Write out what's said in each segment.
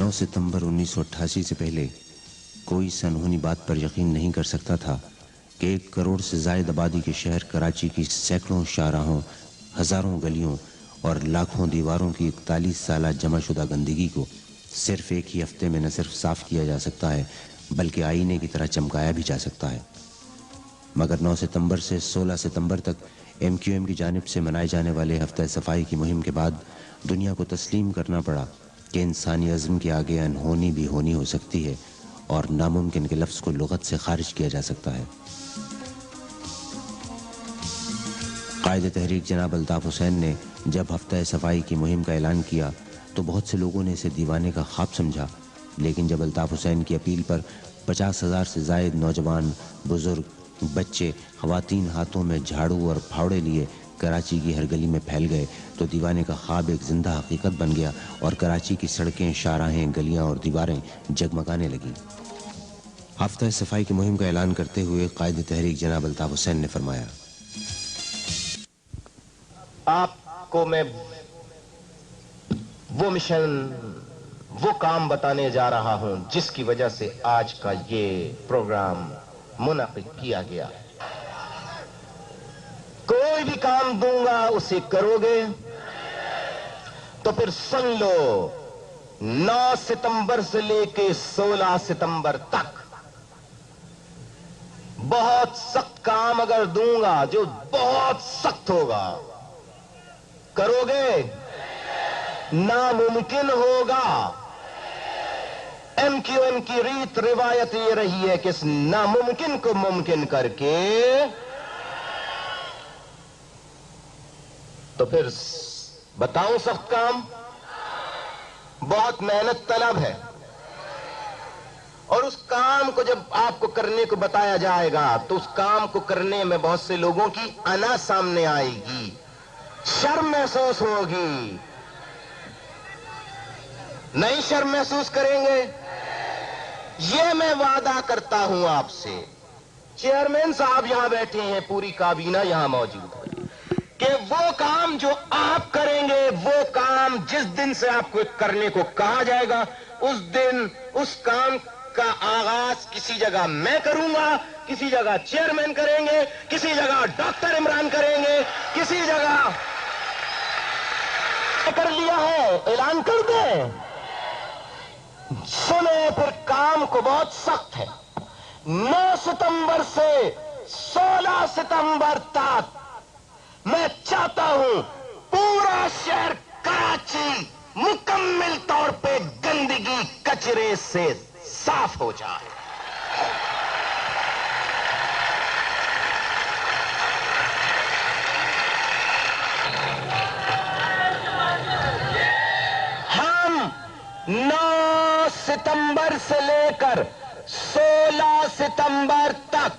9 सितंबर 1988 से पहले कोई इस अनहोनी बात पर यकीन नहीं कर सकता था कि 1 करोड़ से ज़ायद आबादी के शहर कराची की सैकड़ों शाहराहों, हज़ारों गलियों और लाखों दीवारों की 41 साल जमाशुदा गंदगी को सिर्फ एक ही हफ्ते में न सिर्फ साफ किया जा सकता है बल्कि आईने की तरह चमकाया भी जा सकता है। मगर 9 सितंबर से 16 सितंबर तक MQM की जानिब से मनाए जाने वाले हफ्ता सफाई की मुहिम के बाद दुनिया को तस्लीम करना पड़ा कि इंसानी अज़्म के आगे अनहोनी भी होनी हो सकती है और नामुमकिन के लफ्ज़ को लुगत से खारिज किया जा सकता है। कायदे तहरीक जनाब अल्ताफ़ हुसैन ने जब हफ्ता सफाई की मुहिम का ऐलान किया तो बहुत से लोगों ने इसे दीवाने का ख्वाब समझा, लेकिन जब अल्ताफ़ हुसैन की अपील पर 50,000 से ज़ायद नौजवान, बुजुर्ग, बच्चे, ख़वातीन हाथों में झाड़ू और फावड़े लिए कराची की हर गली में फैल गए तो दीवाने का ख्वाब एक जिंदा हकीकत बन गया और कराची की सड़कें, शाहराहें, गलियां और दीवारें जगमगाने लगी। हफ्ता सफाई की मुहिम का ऐलान करते हुए कायदे तहरीक जनाब अल्ताफ़ हुसैन ने फरमाया, आपको मैं वो मिशन, वो काम बताने जा रहा हूं जिसकी वजह से आज का ये प्रोग्राम मुनाकिद किया गया है। कोई भी काम दूंगा उसे करोगे तो फिर सुन लो, 9 सितंबर से लेके 16 सितंबर तक बहुत सख्त काम अगर दूंगा जो बहुत सख्त होगा, करोगे? नामुमकिन होगा। MQM की रीत रिवायत ये रही है कि इस नामुमकिन को मुमकिन करके तो फिर बताऊं सख्त काम बहुत मेहनत तलब है और उस काम को जब आपको करने को बताया जाएगा तो उस काम को करने में बहुत से लोगों की अना सामने आएगी, शर्म महसूस होगी। नहीं शर्म महसूस करेंगे? ये मैं वादा करता हूं आपसे। चेयरमैन साहब यहां बैठे हैं, पूरी काबीना यहां मौजूद है कि वो काम जो आप करेंगे, वो काम जिस दिन से आपको करने को कहा जाएगा उस दिन उस काम का आगाज किसी जगह मैं करूंगा, किसी जगह चेयरमैन करेंगे, किसी जगह डॉक्टर इमरान करेंगे, किसी जगह कर लिया है, ऐलान कर दे। सुने, फिर काम को बहुत सख्त है। 9 सितंबर से 16 सितंबर तक मैं चाहता हूं पूरा शहर कराची मुकम्मल तौर पे गंदगी कचरे से साफ हो जाए। हम 9 सितंबर से लेकर 16 सितंबर तक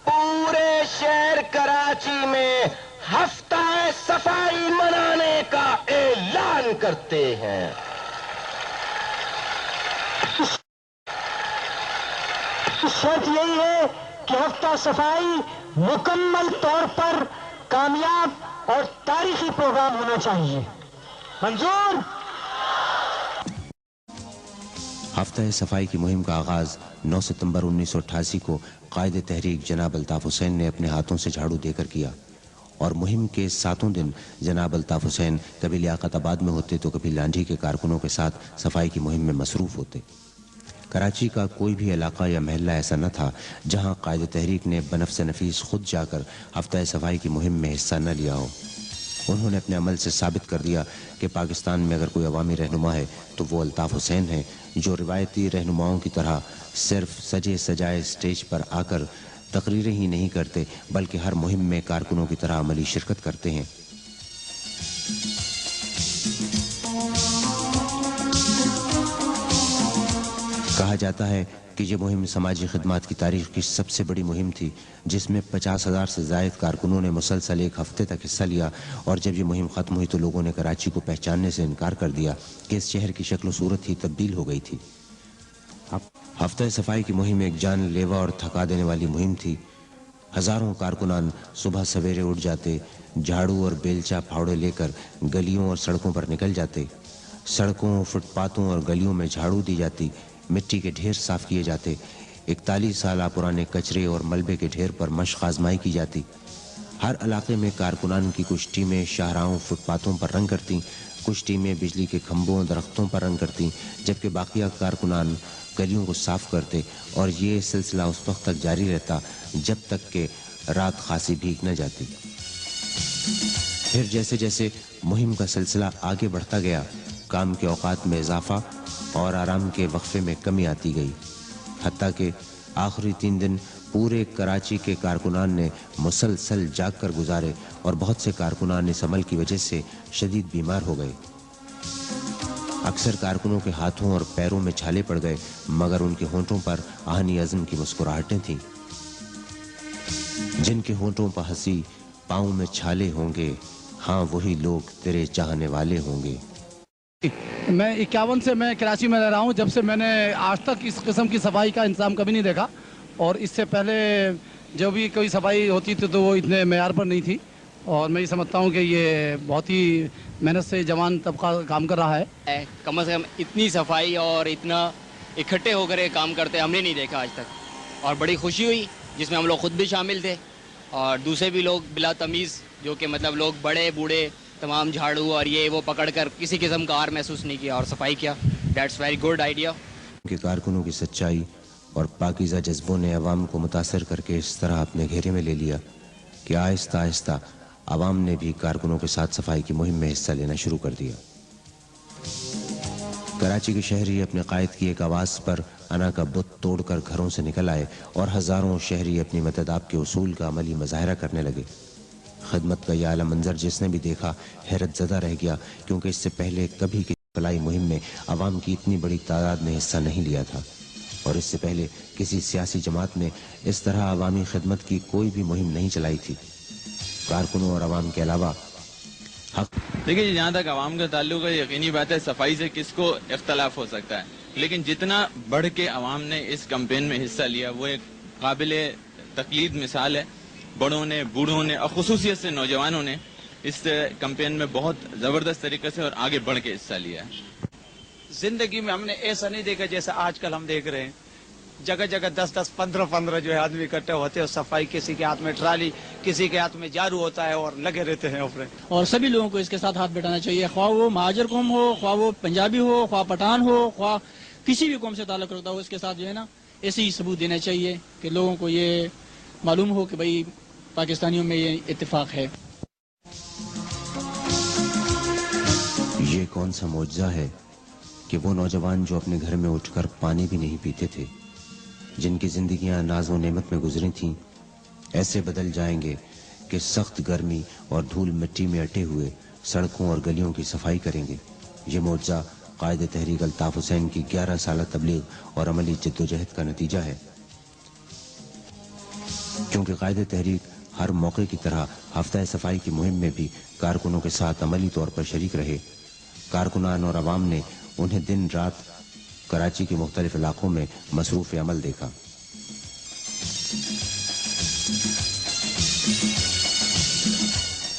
पूरे शहर कराची में हफ्ता सफाई मनाने का ऐलान करते हैं। शर्त यही है कि हफ्ता सफाई मुकम्मल तौर पर कामयाब और तारीखी प्रोग्राम होना चाहिए। मंजूर? हफ्ता सफाई की मुहिम का आगाज 9 सितंबर 1988 को कायदे तहरीक जनाब अल्ताफ़ हुसैन ने अपने हाथों से झाड़ू देकर किया और मुहिम के 7 दिन जनाब अल्ताफ़ हुसैन कभी लियाकताबाद में होते तो कभी लांढी के कारकुनों के साथ सफाई की मुहिम में मसरूफ होते। कराची का कोई भी इलाका या महल्ला ऐसा न था जहां कायदे तहरीक ने बनफ्स नफीस खुद जाकर हफ्ता सफाई की मुहिम में हिस्सा न लिया हो। उन्होंने अपने अमल से साबित कर दिया कि पाकिस्तान में अगर कोई अवामी रहनुमा है तो वो अल्ताफ़ हुसैन है, जो रिवायती रहनुमाओं की तरह सिर्फ सजे सजाए स्टेज पर आकर तकरीरें ही नहीं करते बल्कि हर मुहिम में कारकुनों की तरह अमली शिरकत करते हैं। कहा जाता है कि ये मुहिम समाजी खिदमत की तारीख की सबसे बड़ी मुहिम थी, जिसमें 50,000 से ज़ायद कारकुनों ने मुसलसल एक हफ्ते तक हिस्सा लिया और जब ये मुहिम ख़त्म हुई तो लोगों ने कराची को पहचानने से इनकार कर दिया कि इस शहर की शक्ल सूरत ही तब्दील हो गई थी। हफ्ता सफाई की मुहिम एक जानलेवा और थका देने वाली मुहिम थी। हज़ारों कारकुनान सुबह सवेरे उठ जाते, झाड़ू और बेलचा फावड़े लेकर गलियों और सड़कों पर निकल जाते। सड़कों, फुटपाथों और गलियों में झाड़ू दी जाती, मिट्टी के ढेर साफ किए जाते, 41 साल पुराने कचरे और मलबे के ढेर पर मशक आजमाई की जाती। हर इलाके में कारकुनान की कुछ टीमें शाहराहों, फुटपाथों पर रंग करती, कुछ टीमें बिजली के खंभों और दरख्तों पर रंग करती, जबकि बाकिया कारकुनान गलियों को साफ करते। और ये सिलसिला उस वक्त तक जारी रहता जब तक कि रात खासी भीग न जाती। फिर जैसे जैसे मुहिम का सिलसिला आगे बढ़ता गया, काम के औकात में इजाफा और आराम के वक्फे में कमी आती गई, हत्ता कि आखिरी 3 दिन पूरे कराची के कारकुनान ने मुसलसल जाग कर गुजारे और बहुत से कारकुनान इस अमल की वजह से शदीद बीमार हो गए। अक्सर कारकुनों के हाथों और पैरों में छाले पड़ गए, मगर उनके होंठों पर आहनी अज़्म की मुस्कुराहटें थीं। जिनके होंठों पर हंसी, पाँव में छाले होंगे, हाँ वही लोग तेरे चाहने वाले होंगे। मैं 51 से मैं कराची में रह रहा हूँ। जब से मैंने आज तक इस किस्म की सफाई का इंतजाम कभी नहीं देखा, और इससे पहले जब भी कोई सफाई होती थी तो वो इतने मेयार पर नहीं थी। और मैं ये समझता हूँ कि ये बहुत ही मेहनत से जवान तबका काम कर रहा है। कम से कम इतनी सफाई और इतना इकट्ठे होकर ये काम करते हमने नहीं देखा आज तक। और बड़ी खुशी हुई जिसमें हम लोग खुद भी शामिल थे और दूसरे भी लोग बिला तमीज़, जो कि मतलब लोग बड़े बूढ़े तमाम झाड़ू और ये वो पकड़ कर किसी किस्म का आर महसूस नहीं किया और सफाई किया। That's very good idea. के कारकुनों की सच्चाई और पाकीज़ा जज्बों ने अवाम को मुतासर करके इस तरह अपने घेरे में ले लिया कि आहिस्ता आहिस्ता अवाम ने भी कारकुनों के साथ सफाई की मुहिम में हिस्सा लेना शुरू कर दिया। कराची के शहरी अपने कायद की एक आवाज़ पर अना का बुत तोड़कर घरों से निकल आए और हज़ारों शहरी अपनी मतदाब के उसूल का अमली मुजाहरा करने लगे। खिदमत का यह आला मंजर जिसने भी देखा हैरत ज़दा रह गया, क्योंकि इससे पहले कभी किसी फलाई मुहिम में अवाम की इतनी बड़ी तादाद ने हिस्सा नहीं लिया था, और इससे पहले किसी सियासी जमात ने इस तरह अवामी खिदमत की कोई भी मुहिम नहीं चलाई थी। कारकुनों और अवाम के अलावा देखिए, जहाँ तक अवाम का ताल्लुक है, यकीनी बात है सफाई से किसको इख्तलाफ हो सकता है, लेकिन जितना बढ़ के अवाम ने इस कैंपेन में हिस्सा लिया वो एक काबिल तकलीद मिसाल है। बड़ों ने, बूढ़ों ने और खुसूसियत से नौजवानों ने इस कैंपेन में बहुत ज़बरदस्त तरीके से और आगे बढ़ के हिस्सा लिया है। जिंदगी में हमने ऐसा नहीं देखा जैसा आजकल हम देख रहे हैं। जगह जगह 10-10, 15-15 जो है आदमी इकट्ठे होते हैं, सफाई, किसी के हाथ में ट्राली, किसी के हाथ में झाड़ू होता है और लगे रहते हैं अपने। और सभी लोगों को इसके साथ हाथ बैठाना चाहिए, ख्वाह वो महाजर कौम हो, ख्वाह वो पंजाबी हो, ख्वाह पठान हो, ख्वाह किसी भी कौम से ताल्लुक रखता हो, इसके साथ जो है ना ऐसे ही सबूत देना चाहिए कि लोगों को ये मालूम हो कि भाई पाकिस्तानियों में ये इत्तेफाक है। ये कौन सा मौजज़ा है कि वो नौजवान जो अपने घर में उठकर पानी भी नहीं पीते थे, जिनकी जिंदगियां नाज़ व नेमत में गुजरी थीं, ऐसे बदल जाएंगे कि सख्त गर्मी और धूल मिट्टी में अटे हुए सड़कों और गलियों की सफाई करेंगे। ये मौजज़ा कायद तहरीक अल्ताफ हुसैन की 11 साल तबलीग और अमली जद्दोजहद का नतीजा है, क्योंकि कायद तहरीक हर मौके की तरह हफ्ता सफाई की मुहिम में भी कारकुनों के साथ अमली तौर पर शरीक रहे। कारकुनान और अवाम ने उन्हें दिन रात कराची के मुख्तलिफ इलाकों में मसरूफ़ अमल देखा।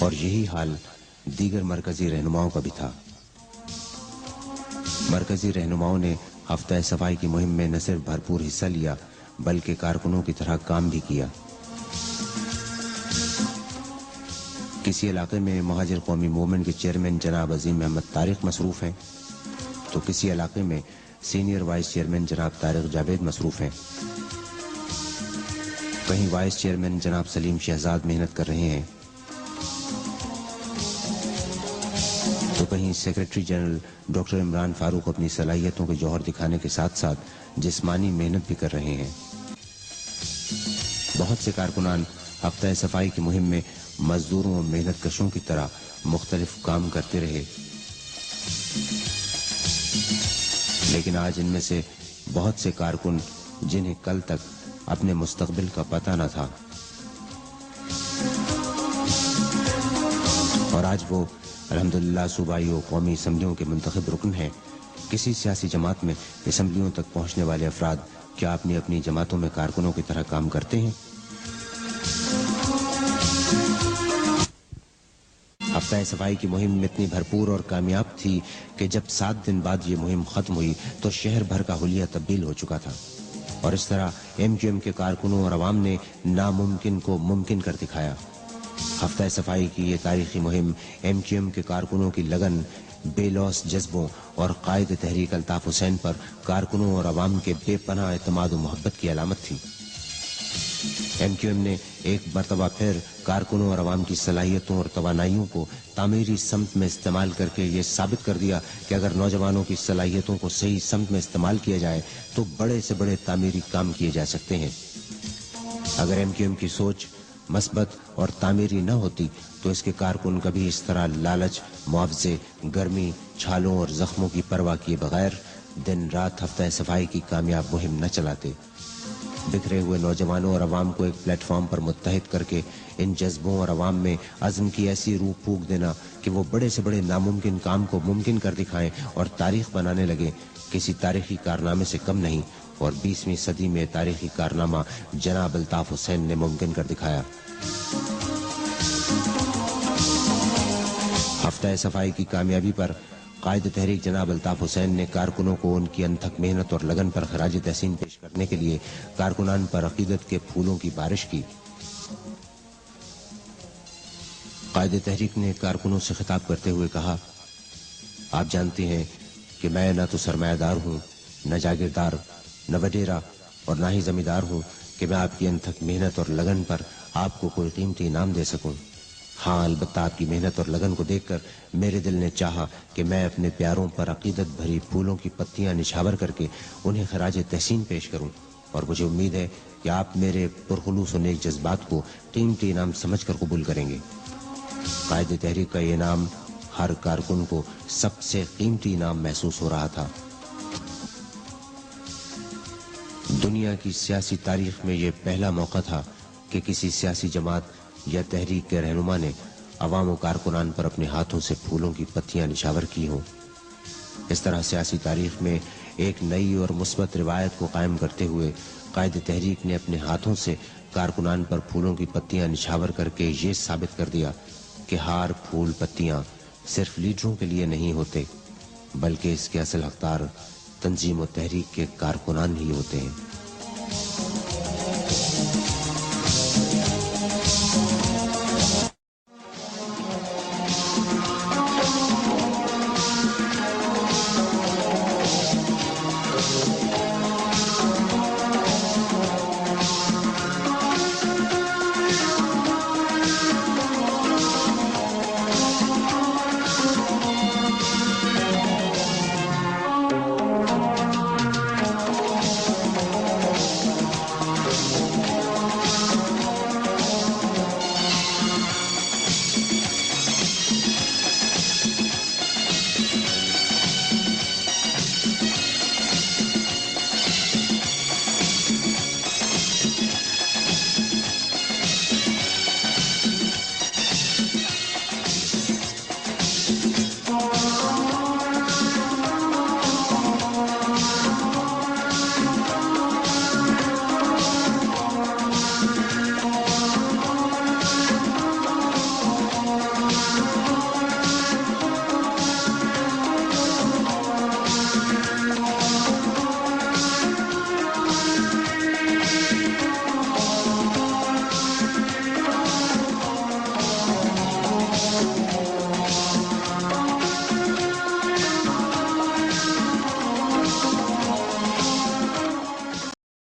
और यही हाल दीगर मरकजी रहनुमाओं का भी था। मरकजी रहनुमाओं ने हफ्ता सफाई की मुहिम में न सिर्फ भरपूर हिस्सा लिया बल्कि कारकुनों की तरह काम भी किया। किसी इलाके में महाजिर कौमी मूवमेंट के चेयरमैन जनाब अजीम अहमद तारिक मसरूफ़ हैं, तो किसी इलाके में सीनियर वाइस चेयरमैन जनाब तारिक जावेद मसरूफ़ हैं। कहीं वाइस चेयरमैन जनाब सलीम शहजाद मेहनत कर रहे हैं, तो कहीं secretary general doctor Imran Farooq अपनी सलाहियतों के जौहर दिखाने के साथ साथ जिस्मानी मेहनत भी कर रहे हैं। बहुत से कारकुनान हफ्ता सफाई की मुहिम में मजदूरों और मेहनत कशों की तरह मुख्तलिफ काम करते रहे, लेकिन आज इनमें से बहुत से कारकुन जिन्हें कल तक अपने मुस्तकबिल का पता न था, और आज वो अल्हम्दुलिल्लाह सूबाई और कौमी असम्बलियों के मुंतखब रुकन हैं। किसी सियासी जमात में असम्बलियों तक पहुंचने वाले अफराद क्या अपनी अपनी जमातों में कारकुनों की तरह काम करते हैं? ہفتہ صفائی کی مہم اتنی بھرپور اور کامیاب تھی کہ جب 7 دن بعد یہ مہم ختم ہوئی تو شہر بھر کا حلیہ تبدیل ہو چکا تھا، اور اس طرح ایم کیو ایم کے کارکنوں اور عوام نے ناممکن کو ممکن کر دکھایا۔ ہفتہ صفائی کی یہ تاریخی مہم ایم کیو ایم کے کارکنوں کی لگن، بے لوث جذبوں اور قائد تحریک الطاف حسین پر کارکنوں اور عوام کے بے پناہ اعتماد و محبت کی علامت تھی۔ ایم کیو ایم نے ایک مرتبہ پھر کارکنوں اور عوام کی صلاحیتوں اور توانائیوں کو تعمیری سمت میں استعمال کر کے یہ ثابت کر دیا کہ اگر نوجوانوں کی صلاحیتوں کو صحیح سمت میں استعمال کیا جائے تو بڑے سے بڑے تعمیری کام کیے جا سکتے ہیں۔ اگر ایم کیو ایم کی سوچ مثبت اور تعمیری نہ ہوتی تو اس کے کارکن کبھی اس طرح لالچ، معاوضے، گرمی، چھالوں اور زخموں کی پرواہ کیے بغیر دن رات ہفتہ صفائی کی کامیاب مہم نہ چلاتے۔ بکھرے ہوئے نوجوانوں اور عوام کو ایک پلیٹ فارم پر متحد کر کے ان جذبوں اور عوام میں عزم کی ایسی روح پھونک دینا کہ وہ بڑے سے بڑے ناممکن کام کو ممکن کر دکھائیں اور تاریخ بنانے لگے، کسی تاریخی کارنامے سے کم نہیں، اور 20ویں صدی میں تاریخی کارنامہ جناب الطاف حسین نے ممکن کر دکھایا۔ ہفتہ صفائی کی کامیابی پر قائد تحریک جناب الطاف حسین نے کارکنوں کو ان کی انتھک محنت اور لگن پر خراج تحسین پیش کرنے کے لیے کارکنان پر عقیدت کے پھولوں کی بارش کی۔ قائد تحریک نے کارکنوں سے خطاب کرتے ہوئے کہا، آپ جانتے ہیں کہ میں نہ تو سرمایہ دار ہوں، نہ جاگیردار، نہ وڈیرا اور نہ ہی زمیندار ہوں کہ میں آپ کی انتھک محنت اور لگن پر آپ کو کوئی قیمتی انعام دے سکوں۔ ہاں، البتہ آپ کی محنت اور لگن کو دیکھ کر میرے دل نے چاہا کہ میں اپنے پیاروں پر عقیدت بھری پھولوں کی پتیاں نچھاور کر کے انہیں خراج تحسین پیش کروں، اور مجھے امید ہے کہ آپ میرے پرخلوص و نیک جذبات کو قیمتی انعام سمجھ کر قبول کریں گے۔ قائد تحریک کا یہ انعام ہر کارکن کو سب سے قیمتی انعام محسوس ہو رہا تھا۔ دنیا کی سیاسی تاریخ میں یہ پہلا موقع تھا کہ کسی سیاسی جماعت یا تحریک کے رہنما نے عوام و کارکنان پر اپنے ہاتھوں سے پھولوں کی پتیاں نچھاور کی ہوں۔ اس طرح سیاسی تاریخ میں ایک نئی اور مثبت روایت کو قائم کرتے ہوئے قائد تحریک نے اپنے ہاتھوں سے کارکنان پر پھولوں کی پتیاں نچھاور کر کے یہ ثابت کر دیا کہ ہار، پھول، پتیاں صرف لیڈروں کے لیے نہیں ہوتے، بلکہ اس کے اصل حقدار تنظیم و تحریک کے کارکنان ہی ہوتے ہیں۔